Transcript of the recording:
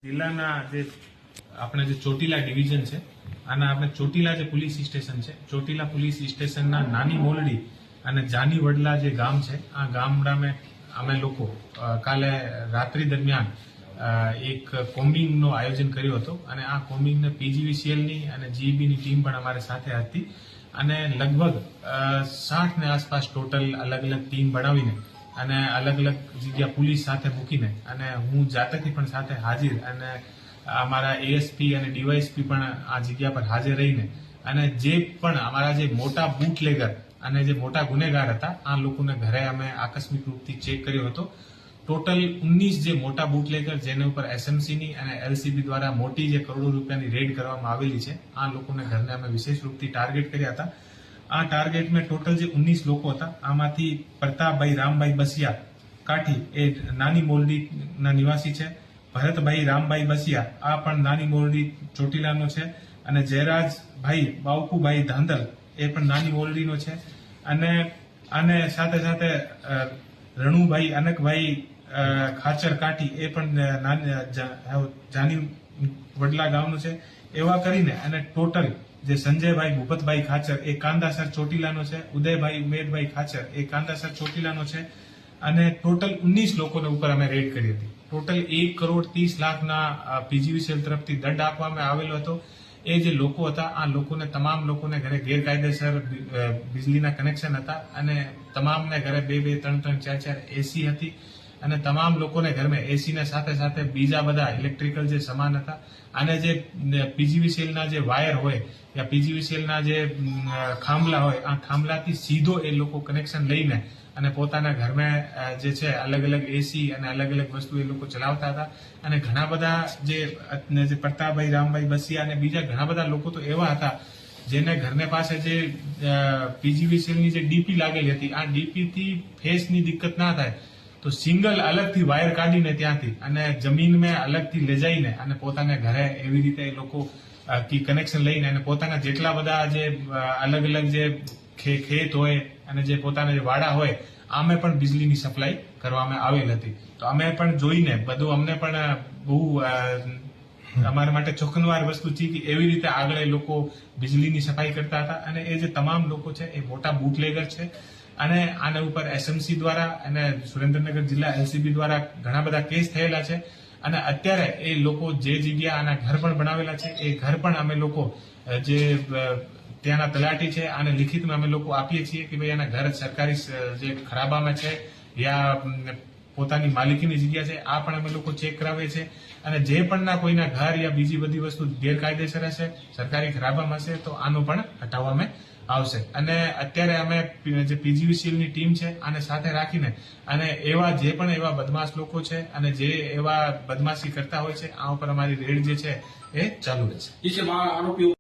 જિલ્લાના જે આપણે જે ચોટીલા ડિવિઝન છે આના આપણે ચોટીલા જે પોલીસ સ્ટેશન છે ચોટીલા પોલીસ સ્ટેશનના નાની મોલડી અને જાની વડલા જે ગામ છે આ ગામડામાં અમે લોકો કાલે રાત્રિ દરમિયાન એક કોમ્બિંગનું આયોજન કર્યું હતું અને આ કોમ્બિંગને પીજીવીસીએલની અને જીઈબીની ટીમ પણ અમારી સાથે હતી અને લગભગ 60 ને આસપાસ ટોટલ અલગ અલગ ટીમ બનાવીને અને અલગ અલગ જગ્યા પોલીસ સાથે મૂકીને અને હું જાતેથી પણ સાથે હાજર અને અમારા એએસપી અને ડીવાયએસપી પણ આ જગ્યા પર હાજર રહીને અને જે પણ અમારા જે મોટા બૂટલેગર અને જે મોટા ગુનેગાર હતા આ લોકોને ઘરે અમે આકસ્મિક રૂપથી ચેક કર્યો હતો. ટોટલ 19 જે મોટા બૂટલેગર જેને ઉપર એસએમસીની અને એલસીબી દ્વારા મોટી જે કરોડો રૂપિયાની રેડ કરવામાં આવેલી છે આ લોકોને ઘરને અમે વિશેષ રૂપથી ટાર્ગેટ કર્યા હતા. આ ટાર્ગેટમાં ટોટલ જે 19 લોકો હતા આમાંથી પ્રતાપભાઈ રામભાઈ બસિયા કાઠી એ નાની મોરડીના નિવાસી છે. ભરતભાઈ રામભાઈ બસિયા આ પણ નાની મોરડી ચોટીલાનો છે અને જયરાજભાઈ બાવકુભાઈ ધાંધલ એ પણ નાની મોરડીનો છે અને સાથે સાથે રણુભાઈ અનકભાઈ ખાચર કાઠી એ પણ જાની વડલા ગામનું છે. એવા કરીને અને ટોટલ જે સંજયભાઈ ભૂપતભાઈ ખાચર એ કાંદાસર ચોટીલાનો છે, ઉદયભાઈ ઉમેદભાઈ ખાચર એ કાંદાસર ચોટીલાનો છે અને ટોટલ 19 લોકોને ઉપર અમે રેડ કરી હતી. ટોટલ 1,30,00,000 પીજીવીસીએલ તરફથી દંડ આપવામાં આવેલો હતો. એ જે લોકો હતા આ લોકોને તમામ લોકોને ઘરે ગેરકાયદેસર વીજળીના કનેક્શન હતા અને તમામને ઘરે 2-2, 3-3, 4-4 એસી હતી અને તમામ લોકોને ઘરમાં એસીને સાથે સાથે બીજા બધા ઇલેક્ટ્રિકલ જે સામાન હતા અને જે પીજીવીસીએલના જે વાયર હોય યા પીજીવીસીએલના જે થાંભલા હોય આ થાંભલાથી સીધો એ લોકો કનેક્શન લઈને અને પોતાના ઘરમાં જે છે અલગ અલગ એસી અને અલગ અલગ વસ્તુ એ લોકો ચલાવતા હતા અને ઘણા બધા જે પ્રતાપભાઈ રામભાઈ બસિયા અને બીજા ઘણા બધા લોકો તો એવા હતા જેને ઘરને પાસે જે પીજીવીસીએલની જે ડીપી લાગેલી હતી આ ડીપીથી ફેસની દિક્કત ના થાય તો સિંગલ અલગથી વાયર કાઢીને ત્યાંથી અને જમીનમાં અલગથી લઈ જઈને અને પોતાના ઘરે એવી રીતે એ લોકો કનેક્શન લઈને અને પોતાના જેટલા બધા જે અલગ અલગ જે ખેત હોય અને જે પોતાના જે વાડા હોય આમે પણ વીજળીની સપ્લાય કરવામાં આવેલ હતી. તો અમે પણ જોઈને બધું અમને પણ બહુ અમારા માટે ચોંકાવનાર વસ્તુ છે કે એવી રીતે આગળ એ લોકો વીજળીની સફાઈ કરતા હતા અને એ જે તમામ લોકો છે એ મોટા બૂટલેગર છે અને આના ઉપર એસએમસી દ્વારા અને સુરેન્દ્રનગર જિલ્લા એલસીબી દ્વારા ઘણા બધા કેસ થયેલા છે અને અત્યારે એ લોકો જે જગ્યા આના ઘર પણ બનાવેલા છે એ ઘર પણ અમે લોકો જે ત્યાંના તલાટી છે આને લિખિતમાં અમે લોકો આપીએ છીએ કે ભાઈ આના ઘર સરકારી જે ખરાબામાં છે યા પોતાની માલિકીની જગ્યા છે આ પણ અમે લોકો ચેક કરાવીએ છીએ અને જે પણ ના કોઈના ઘર યા બીજી બધી વસ્તુ ગેરકાયદેસર હશે સરકારી ખરાબામાં હશે તો આનું પણ હટાવવામાં આવશે. અને અત્યારે અમે જે પીજીવીસીએલની ટીમ છે આને સાથે રાખીને અને એવા જે પણ એવા બદમાશ લોકો છે અને જે એવા બદમાશી કરતા હોય છે આ ઉપર અમારી રેડ જે છે એ ચાલુ રહેશે.